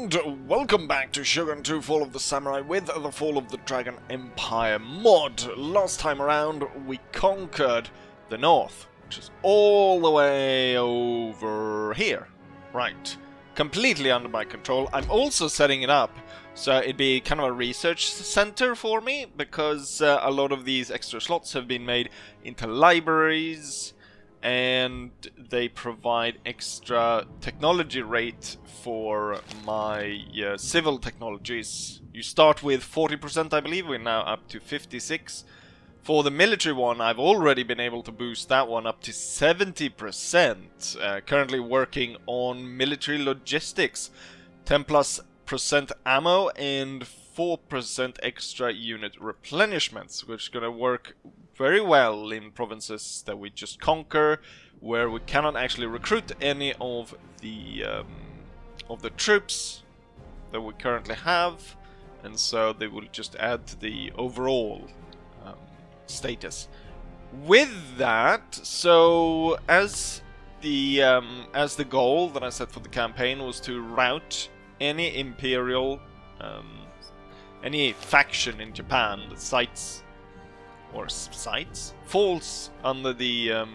And welcome back to Shogun 2 Fall of the Samurai with the Fall of the Dragon Empire mod. Last time around we conquered the north, which is all the way over here. Right. Completely under my control. I'm also setting it up so it'd be kind of a research center for me, because a lot of these extra slots have been made into libraries, and they provide extra technology rate for my civil technologies. You start with 40%, I believe. We're now up to 56. For the military one, I've already been able to boost that one up to 70%. Currently working on military logistics. 10+% ammo and 4% extra unit replenishments, which is going to work very well in provinces that we just conquer, where we cannot actually recruit any of the troops that we currently have, and so they will just add to the overall status. With that, so as the goal that I set for the campaign was to rout any imperial any faction in Japan that falls under the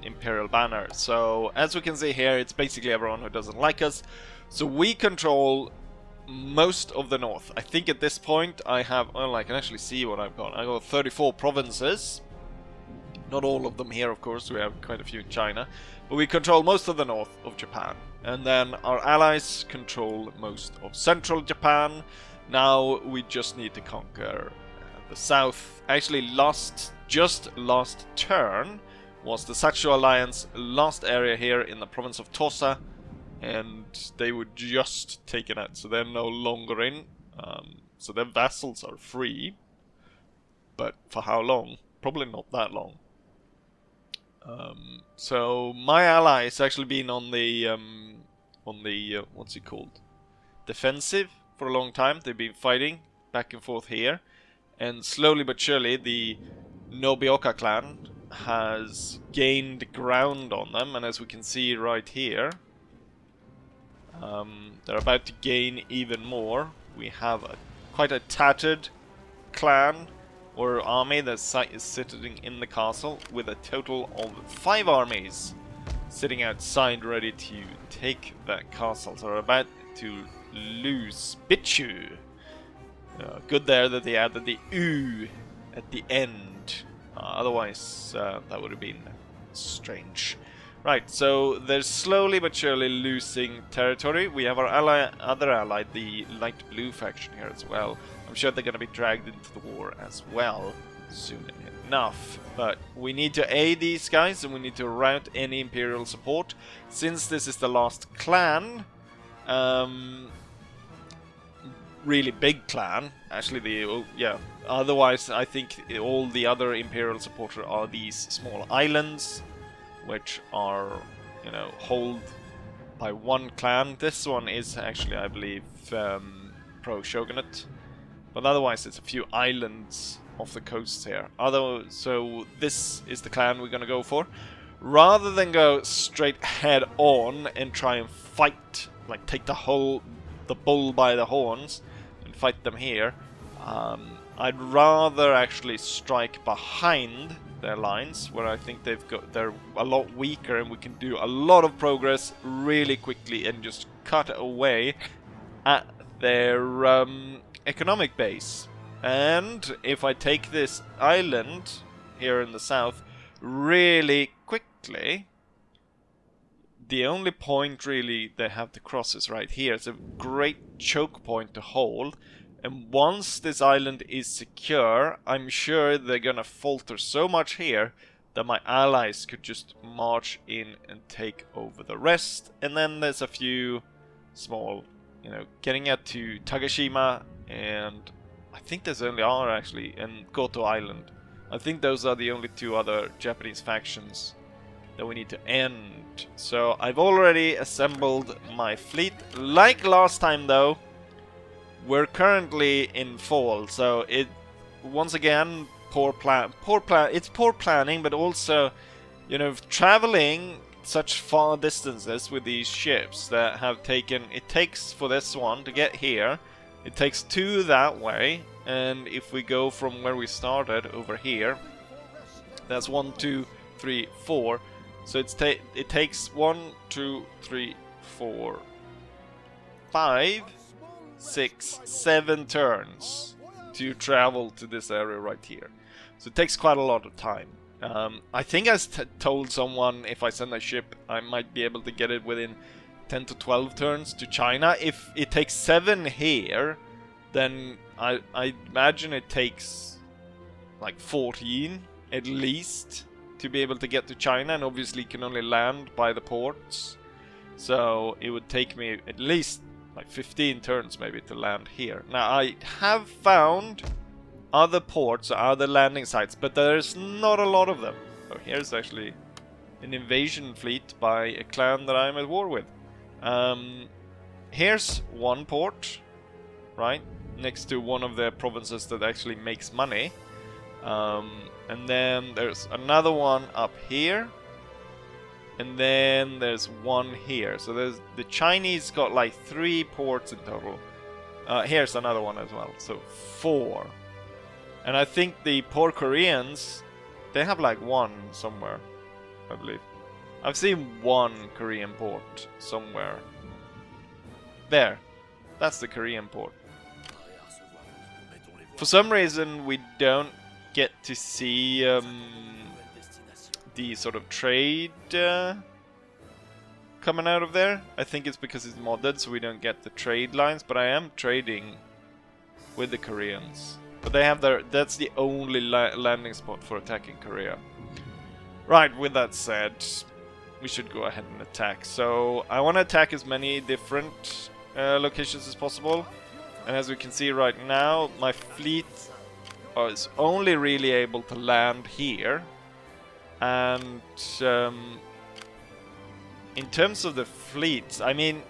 imperial banner. So as we can see here, it's basically everyone who doesn't like us. So we control most of the north. I think at this point I have, well, I can actually see what I've got. I got 34 provinces. Not all of them here, of course. We have quite a few in China. But we control most of the north of Japan. And then our allies control most of central Japan. Now we just need to conquer the south. Actually, just last turn was the Sacho Alliance last area here in the province of Tosa, and they were just taken out, so they're no longer in. So their vassals are free, but for how long? Probably not that long. So my ally has actually been on the what's it called? Defensive for a long time. They've been fighting back and forth here, and slowly but surely the Nobioka clan has gained ground on them, and as we can see right here, they're about to gain even more. We have quite a tattered clan or army that is sitting in the castle, with a total of 5 armies sitting outside ready to take that castle. So we're about to lose Bichu. Good there that they added the U at the end. Otherwise, that would have been strange. Right, so they're slowly but surely losing territory. We have our other ally, the light blue faction here as well. I'm sure they're going to be dragged into the war as well soon enough. But we need to aid these guys, and we need to rout any imperial support. Since this is the last clan, really big clan, actually, otherwise I think all the other imperial supporters are these small islands, which are, held by one clan. This one is actually, I believe, pro-shogunate, but otherwise it's a few islands off the coast here. So this is the clan we're gonna go for. Rather than go straight head on and try and fight, like take the bull by the horns and fight them here, I'd rather actually strike behind their lines, where I think they're a lot weaker, and we can do a lot of progress really quickly and just cut away at their economic base. And if I take this island here in the south really quickly, the only point really they have to cross is right here. It's a great choke point to hold. And once this island is secure, I'm sure they're gonna falter so much here that my allies could just march in and take over the rest. And then there's a few small, getting out to Tagashima, and I think there's only actually, and Goto Island. I think those are the only 2 other Japanese factions that we need to end. So I've already assembled my fleet. Like last time though, we're currently in fall, so once again, it's poor planning, but also, traveling such far distances with these ships that have taken... It takes for this one to get here, it takes 2 that way, and if we go from where we started over here, that's 1, 2, 3, 4. So it takes 1, 2, 3, 4, 5, 6, 7 turns to travel to this area right here. So it takes quite a lot of time. I think I told someone if I send a ship, I might be able to get it within 10 to 12 turns to China. If it takes 7 here, then I imagine it takes like 14 at least to be able to get to China, and obviously you can only land by the ports. So it would take me at least like 15 turns maybe to land here. Now I have found other ports, other landing sites, but there's not a lot of them. Oh, here's actually an invasion fleet by a clan that I'm at war with. Here's one port, right, next to one of the provinces that actually makes money. And then there's another one up here. And then there's one here. So there's the Chinese got like 3 ports in total. Here's another one as well. So 4. And I think the poor Koreans, they have like 1 somewhere, I believe. I've seen 1 Korean port somewhere. There. That's the Korean port. For some reason we don't get to see the sort of trade coming out of there. I think it's because it's modded, so we don't get the trade lines, but I am trading with the Koreans. But they have that's the only landing spot for attacking Korea. Right, with that said, we should go ahead and attack. So I want to attack as many different locations as possible. And as we can see right now, my fleet is only really able to land here. And in terms of the fleets, I mean,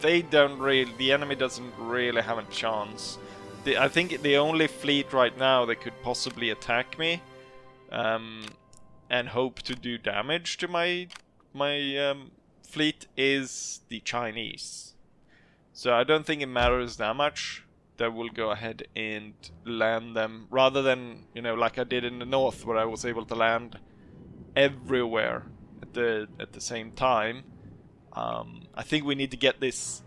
they don't really, the enemy doesn't really have a chance. I think the only fleet right now that could possibly attack me and hope to do damage to my fleet is the Chinese. So I don't think it matters that much. That will go ahead and land them, rather than, you know, like I did in the north, where I was able to land everywhere at the same time. I think we need to get this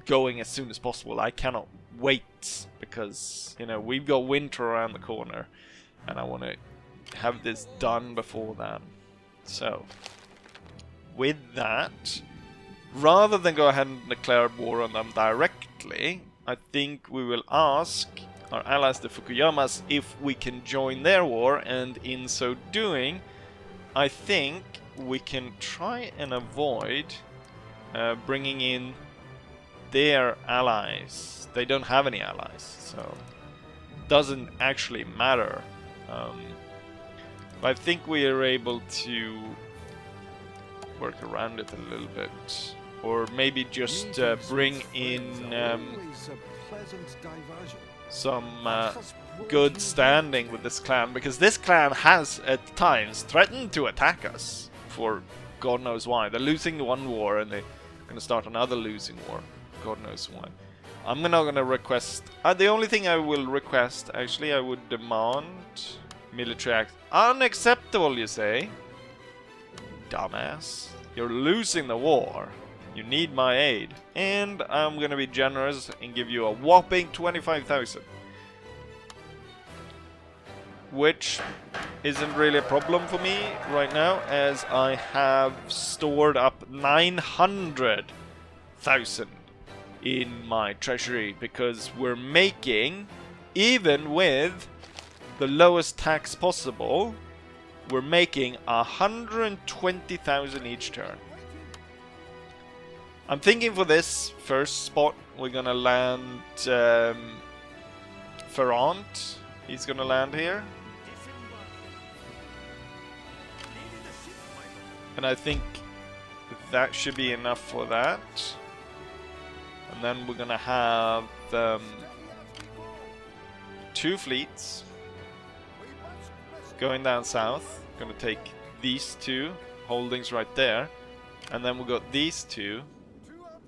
going as soon as possible. I cannot wait, because, you know, we've got winter around the corner and I want to have this done before then. So with that, rather than go ahead and declare war on them directly, I think we will ask our allies, the Fukuyamas, if we can join their war, and in so doing, I think we can try and avoid bringing in their allies. They don't have any allies, so it doesn't actually matter. But I think we are able to work around it a little bit. Or maybe just bring in some good standing with this clan, because this clan has at times threatened to attack us for God knows why. They're losing one war and they're going to start another losing war. God knows why. I'm not going to request... the only thing I will request, actually, I would demand military act. Unacceptable, you say? Dumbass. You're losing the war. You need my aid. And I'm gonna be generous and give you a whopping 25,000. Which isn't really a problem for me right now, as I have stored up 900,000 in my treasury, because we're making, even with the lowest tax possible, we're making 120,000 each turn. I'm thinking for this first spot, we're gonna land Ferrand. He's gonna land here. And I think that should be enough for that. And then we're gonna have 2 fleets going down south. Gonna take these 2 holdings right there. And then we got these two.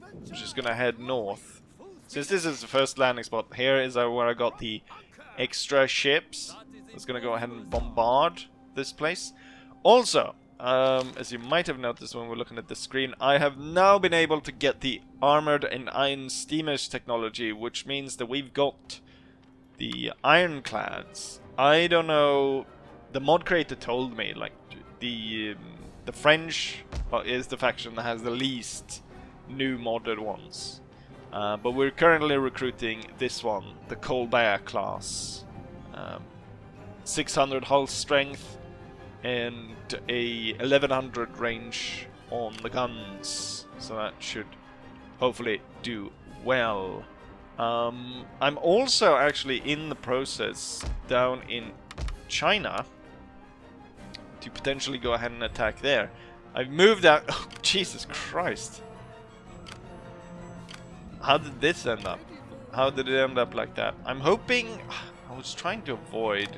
I'm just gonna head north. Since this is the first landing spot, here is where I got the extra ships. I was gonna go ahead and bombard this place. Also, as you might have noticed when we're looking at the screen, I have now been able to get the armored and iron steamers technology, which means that we've got the ironclads. I don't know, the mod creator told me, like, the French is the faction that has the least new modded ones. But we're currently recruiting this one, the Colbert class. 600 hull strength and a 1100 range on the guns. So that should hopefully do well. I'm also actually in the process down in China to potentially go ahead and attack there. I've moved out. Oh, Jesus Christ. How did this end up? How did it end up like that? I'm hoping... I was trying to avoid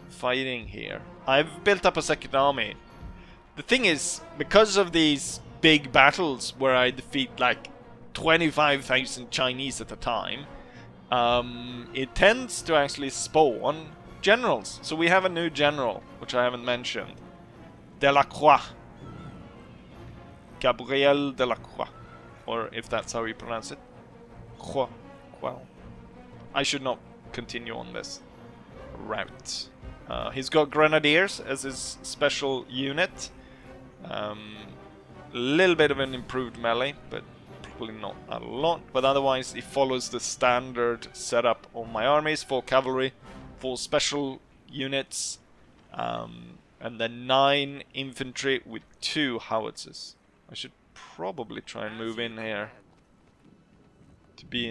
fighting here. I've built up a second army. The thing is, because of these big battles where I defeat like 25,000 Chinese at a time, it tends to actually spawn generals. So we have a new general, which I haven't mentioned. Delacroix. Gabriel Delacroix. Or if that's how you pronounce it. Well, I should not continue on this route. He's got grenadiers as his special unit. Little bit of an improved melee, but probably not a lot. But otherwise, he follows the standard setup of my armies: 4 cavalry, 4 special units, and then 9 infantry with 2 howitzers. I should probably try and move in here to be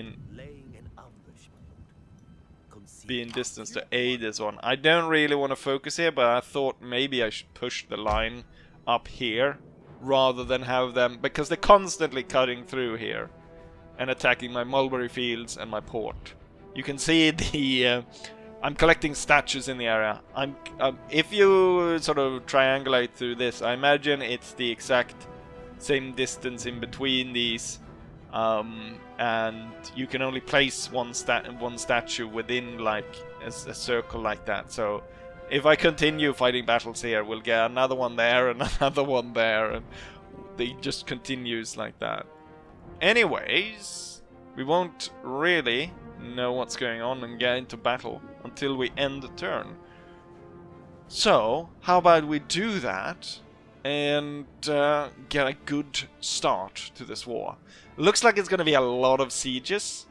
in distance to aid this one. I don't really want to focus here, but I thought maybe I should push the line up here rather than have them, because they're constantly cutting through here and attacking my mulberry fields and my port. You can see the I'm collecting statues in the area. If you sort of triangulate through this, I imagine it's the exact same distance in between these, and you can only place one statue within like a circle like that. So if I continue fighting battles here, we'll get another one there and another one there, and it just continues like that. Anyways, we won't really know what's going on and get into battle until we end the turn. So how about we do that and get a good start to this war. Looks like it's going to be a lot of sieges,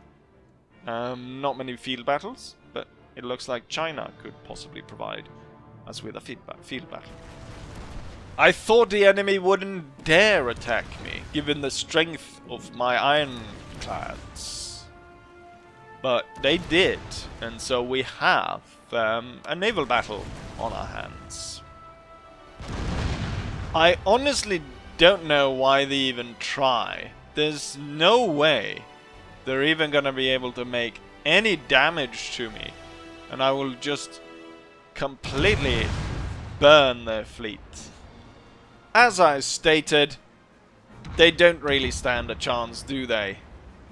not many field battles, but it looks like China could possibly provide us with a field battle. I thought the enemy wouldn't dare attack me, given the strength of my ironclads. But they did, and so we have a naval battle on our hands. I honestly don't know why they even try. There's no way they're even gonna be able to make any damage to me, and I will just completely burn their fleet. As I stated, they don't really stand a chance, do they?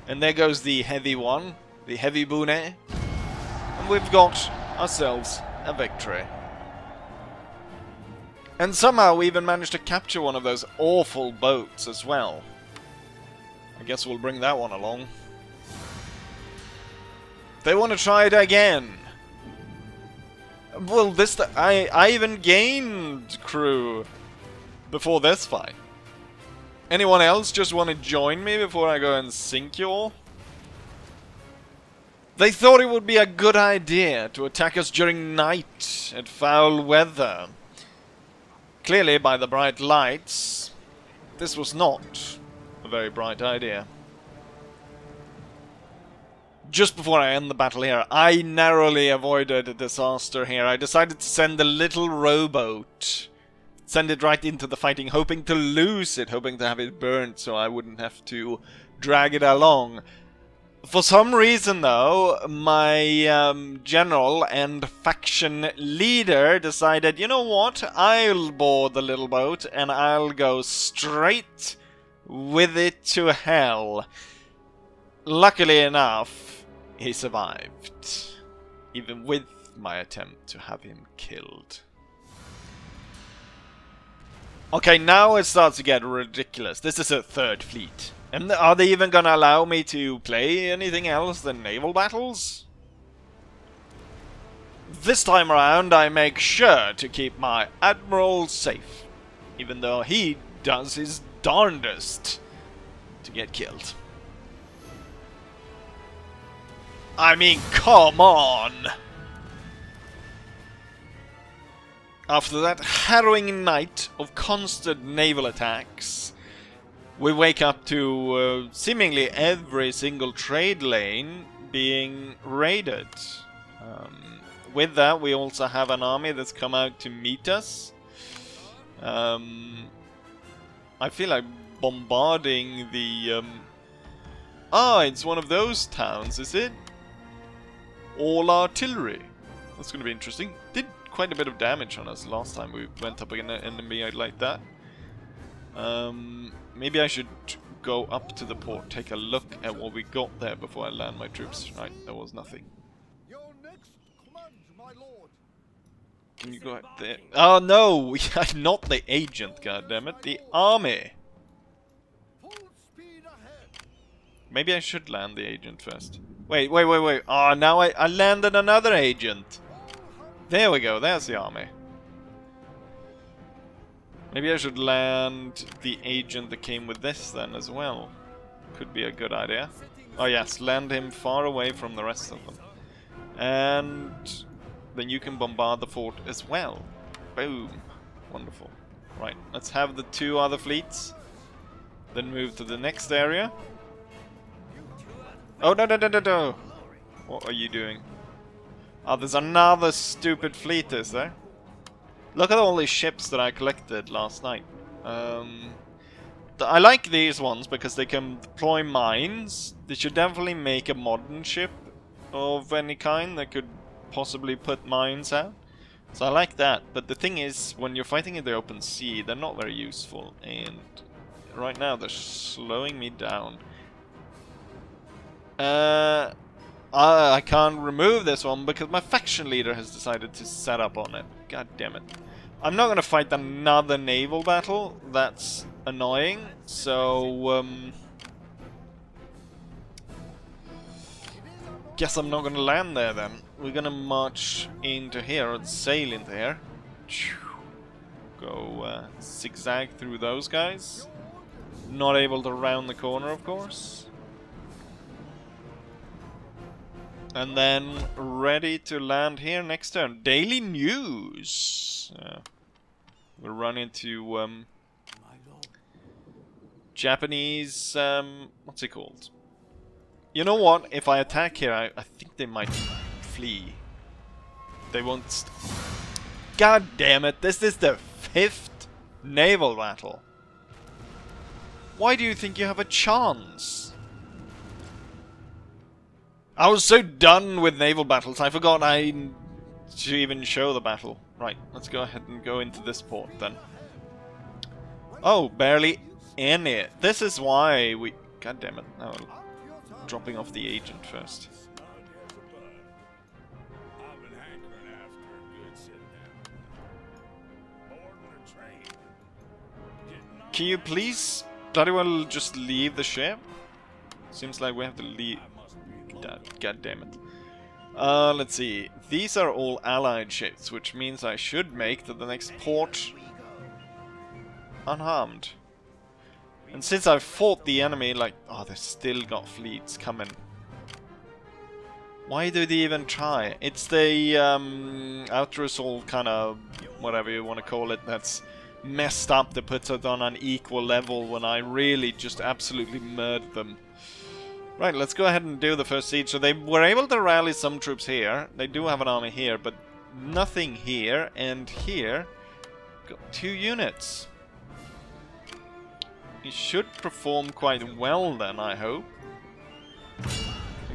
And there goes the heavy one, the heavy Bune, and we've got ourselves a victory. And somehow we even managed to capture one of those awful boats as well. I guess we'll bring that one along. They want to try it again. Well, I even gained crew before this fight. Anyone else just want to join me before I go and sink you all? They thought it would be a good idea to attack us during night at foul weather. Clearly, by the bright lights, this was not a very bright idea. Just before I end the battle here, I narrowly avoided a disaster here. I decided to send a little rowboat. Send it right into the fighting, hoping to lose it, hoping to have it burnt so I wouldn't have to drag it along. For some reason, though, my general and faction leader decided, you know what, I'll board the little boat and I'll go straight with it to hell. Luckily enough, he survived, even with my attempt to have him killed. Okay, now it starts to get ridiculous. This is a third fleet. And are they even gonna allow me to play anything else than naval battles? This time around, I make sure to keep my admiral safe, even though he does his darndest to get killed. I mean, come on! After that harrowing night of constant naval attacks, we wake up to seemingly every single trade lane being raided. With that, we also have an army that's come out to meet us. I feel like bombarding the... it's one of those towns, is it? All artillery. That's going to be interesting. Did quite a bit of damage on us last time we went up against an enemy like that. Maybe I should go up to the port, take a look at what we got there before I land my troops. Right, there was nothing. Can you go out there? Oh no! Not the agent, goddammit, the army! Maybe I should land the agent first. Wait. Oh, now I landed another agent! There we go, there's the army. Maybe I should land the agent that came with this then as well. Could be a good idea. Oh yes, land him far away from the rest of them. And then you can bombard the fort as well. Boom. Wonderful. Right, let's have the two other fleets. Then move to the next area. Oh, no. What are you doing? Oh, there's another stupid fleet, is there? Look at all these ships that I collected last night. I like these ones because they can deploy mines. They should definitely make a modern ship of any kind that could possibly put mines out. So I like that. But the thing is, when you're fighting in the open sea, they're not very useful. And right now they're slowing me down. I can't remove this one because my faction leader has decided to set up on it. God damn it. I'm not gonna fight another naval battle. That's annoying. So, guess I'm not gonna land there then. We're gonna march into here, or sail into here. Go zigzag through those guys. Not able to round the corner, of course. And then ready to land here next turn. Daily news. We'll run into Japanese. What's it called? You know what? If I attack here, I think they might flee. They won't. God damn it! This is the 5th naval battle. Why do you think you have a chance? I was so done with naval battles, I forgot to even show the battle. Right, let's go ahead and go into this port then. Oh, barely any. This is why we... God damn it. Oh, dropping off the agent first. Can you please bloody well just leave the ship? Seems like we have to leave... God damn it. Let's see. These are all allied ships, which means I should make to the next port unharmed. And since I've fought the enemy, like... Oh, they've still got fleets coming. Why do they even try? It's the outer assault kind of... whatever you want to call it, that's messed up that puts it on an equal level when I really just absolutely murdered them. Right, let's go ahead and do the first siege. So they were able to rally some troops here. They do have an army here, but nothing here. And here, got 2 units. You should perform quite well then, I hope.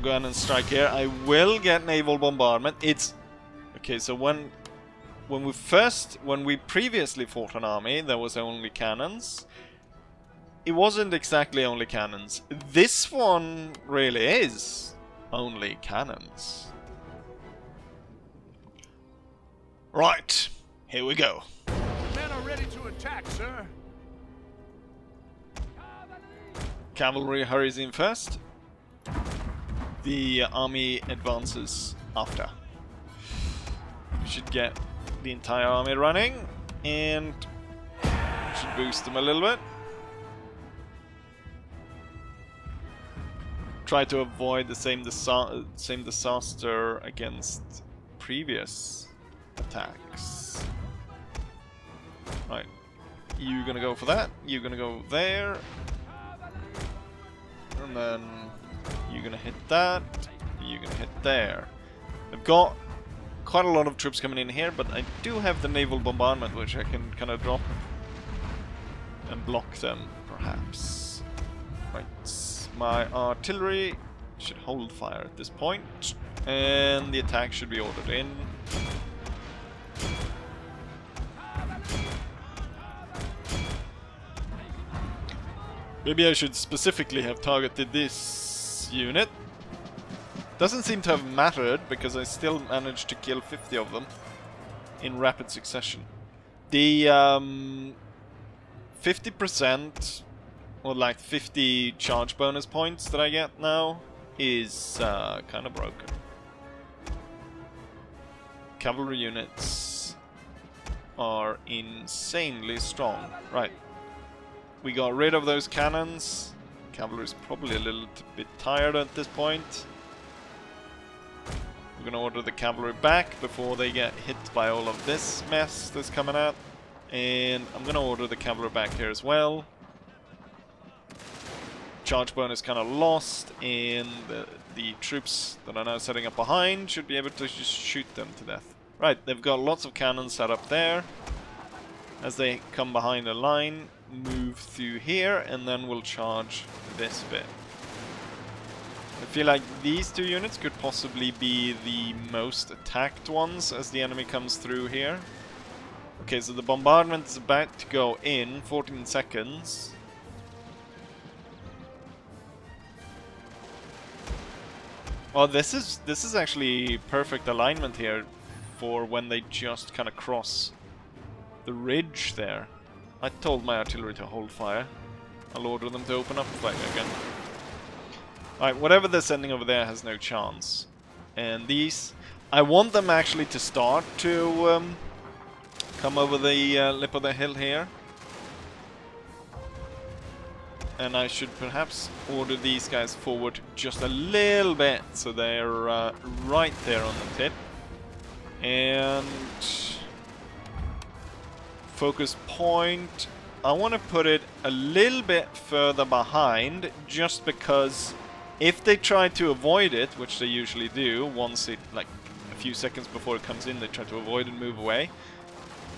Go ahead and strike here. I will get naval bombardment. It's okay. So when we previously fought an army, there was only cannons. It wasn't exactly only cannons. This one really is only cannons. Right, here we go. Men are ready to attack, sir. Cavalry hurries in first. The army advances after. We should get the entire army running, and should boost them a little bit. Try to avoid the same disaster against previous attacks. Right, you're gonna go for that. You're gonna go there, and then you're gonna hit that. You're gonna hit there. They've got quite a lot of troops coming in here, but I do have the naval bombardment, which I can kind of drop and block them, perhaps. Right, my artillery should hold fire at this point, and the attack should be ordered in. Maybe I should specifically have targeted this unit. Doesn't seem to have mattered, because I still managed to kill 50 of them in rapid succession. The 50%, or like 50 charge bonus points that I get now, is kind of broken. Cavalry units are insanely strong. Right. We got rid of those cannons. Cavalry's probably a little bit tired at this point. We're gonna order the cavalry back before they get hit by all of this mess that's coming out. And I'm gonna order the cavalry back here as well. Charge bonus kind of lost, and the troops that are now setting up behind should be able to just shoot them to death. Right, they've got lots of cannons set up there. As they come behind the line, move through here, and then we'll charge this bit. I feel like these two units could possibly be the most attacked ones as the enemy comes through here. Okay, so the bombardment is about to go in, 14 seconds. Well, this is actually perfect alignment here for when they just kind of cross the ridge there. I told my artillery to hold fire. I'll order them to open up fire again. Alright, whatever they're sending over there has no chance. And these, I want them actually to start to come over the lip of the hill here. And I should perhaps order these guys forward just a little bit, so they're right there on the tip. And focus point, I want to put it a little bit further behind, just because if they try to avoid it, which they usually do, once it, like a few seconds before it comes in, they try to avoid and move away,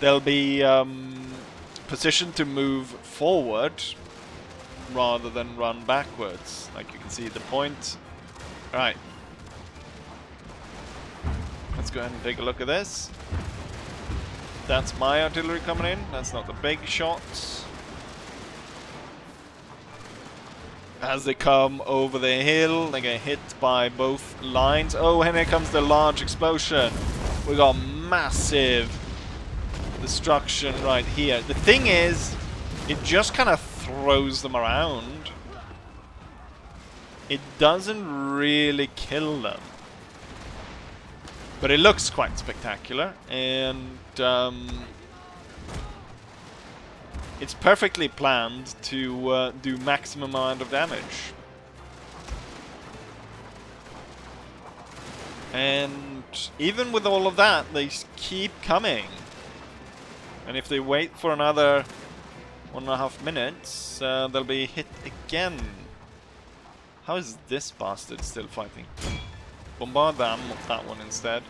they'll be positioned to move forward rather than run backwards. Like you can see the point. Right. Let's go ahead and take a look at this. That's my artillery coming in. That's not the big shots. As they come over the hill, they get hit by both lines. Oh, and here comes the large explosion. We got massive destruction right here. The thing is, it just kind of throws them around. It doesn't really kill them. But it looks quite spectacular, and it's perfectly planned to do maximum amount of damage. And even with all of that, they keep coming. And if they wait for another 1.5 minutes, they'll be hit again. How is this bastard still fighting? Bombard that one instead.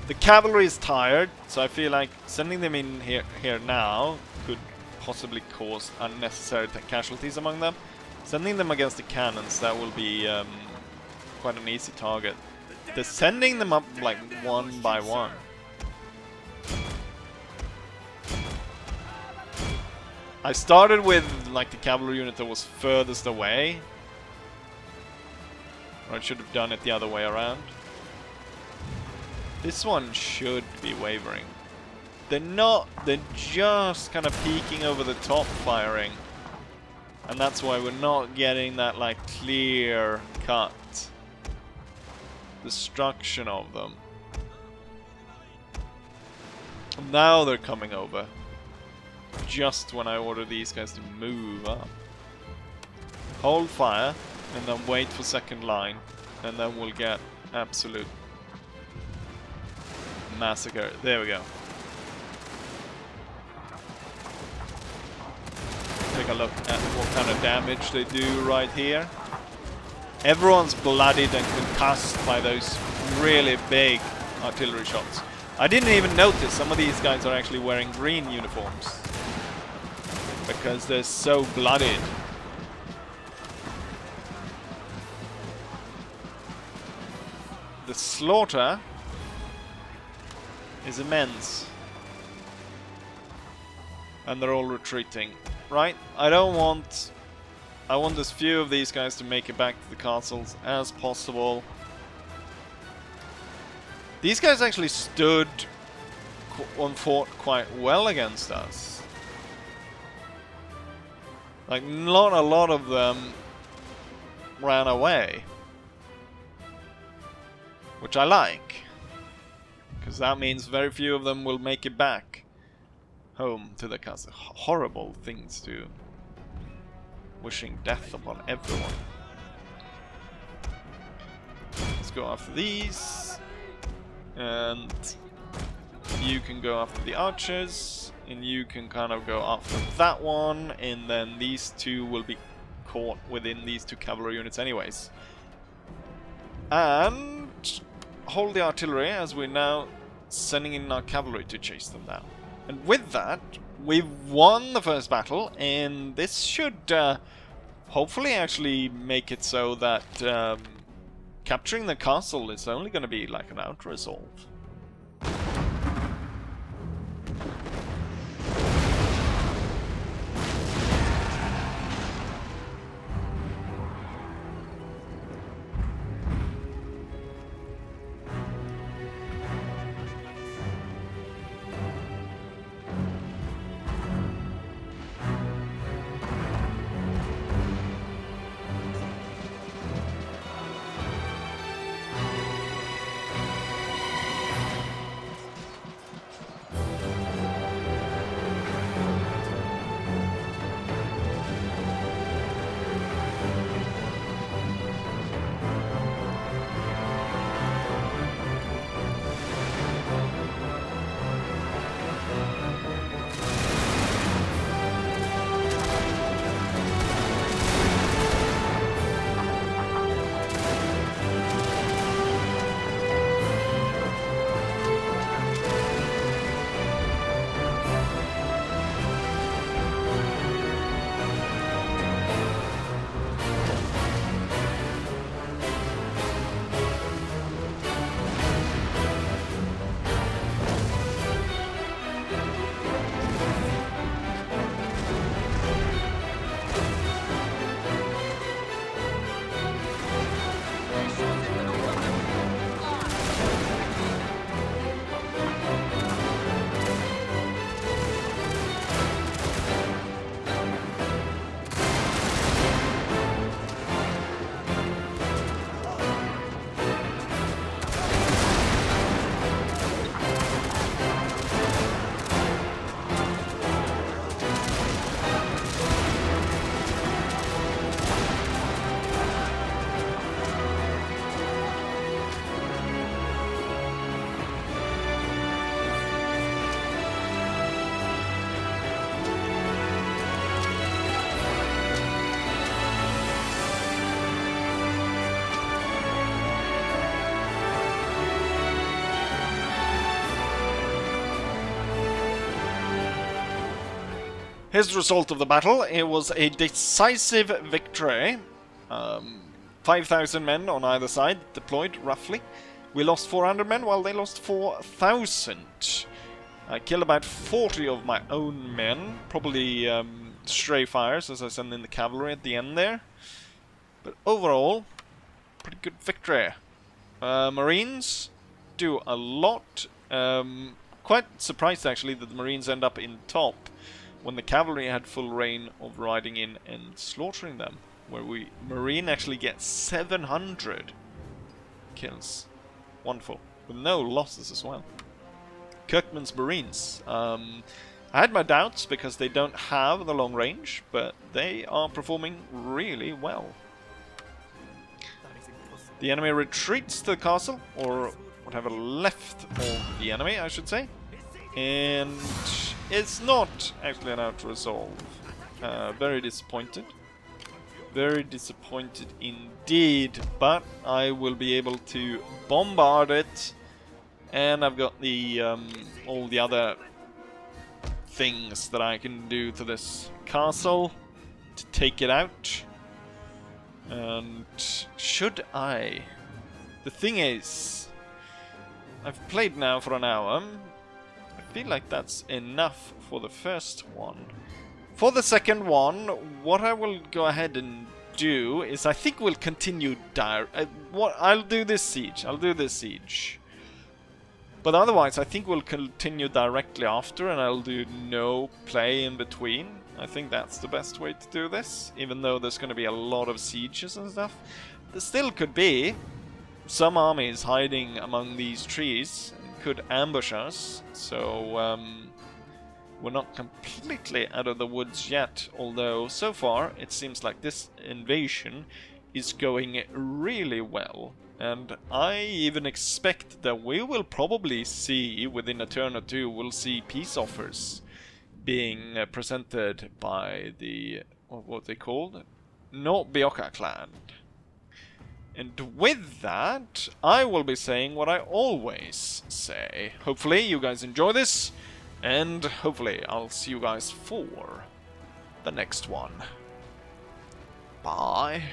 The cavalry is tired, so I feel like sending them in here now could possibly cause unnecessary casualties among them. Sending them against the cannons, that will be quite an easy target. They're sending them up like one by one. I started with like the cavalry unit that was furthest away. Or I should have done it the other way around. This one should be wavering. They're not, they're just kind of peeking over the top firing. And that's why we're not getting that like clear cut destruction of them. Now they're coming over. Just when I order these guys to move up. Hold fire, and then wait for second line, and then we'll get absolute massacre. There we go. Take a look at what kind of damage they do right here. Everyone's bloodied and concussed by those really big artillery shots. I didn't even notice some of these guys are actually wearing green uniforms. Because they're so bloodied. The slaughter is immense. And they're all retreating. Right? I want as few of these guys to make it back to the castles as possible. These guys actually stood and fought quite well against us. Like, not a lot of them ran away. Which I like. Because that means very few of them will make it back home to the castle. Horrible things to do. Wishing death upon everyone. Let's go after these. And you can go after the archers. And you can kind of go after that one. And then these two will be caught within these two cavalry units anyways. And hold the artillery as we're now sending in our cavalry to chase them down. And with that, we've won the first battle, and this should hopefully actually make it so that capturing the castle is only going to be like an out-resolve. Here's the result of the battle. It was a decisive victory. 5,000 men on either side deployed, roughly. We lost 400 men while they lost 4,000. I killed about 40 of my own men. Probably stray fires as I send in the cavalry at the end there. But overall, pretty good victory. Marines do a lot. Quite surprised actually that the Marines end up in top when the cavalry had full reign of riding in and slaughtering them. Where Marine actually gets 700 kills. Wonderful. With no losses as well. Kirkman's Marines. I had my doubts because they don't have the long range, but they are performing really well. The enemy retreats to the castle, or whatever left of the enemy, I should say. And it's not actually allowed to resolve. Very disappointed. Very disappointed indeed, but I will be able to bombard it, and I've got the all the other things that I can do to this castle to take it out. And should I? The thing is, I've played now for an hour. I feel like that's enough for the first one. For the second one, what I will go ahead and do is I think we'll continue I'll do this siege. But otherwise, I think we'll continue directly after, and I'll do no play in between. I think that's the best way to do this, even though there's going to be a lot of sieges and stuff. There still could be some armies hiding among these trees and could ambush us, so we're not completely out of the woods yet, although so far it seems like this invasion is going really well. And I even expect that we will probably see, within a turn or two, we'll see peace offers being presented by the, what they called? No Bioka clan. And with that, I will be saying what I always say. Hopefully you guys enjoy this, and hopefully I'll see you guys for the next one. Bye.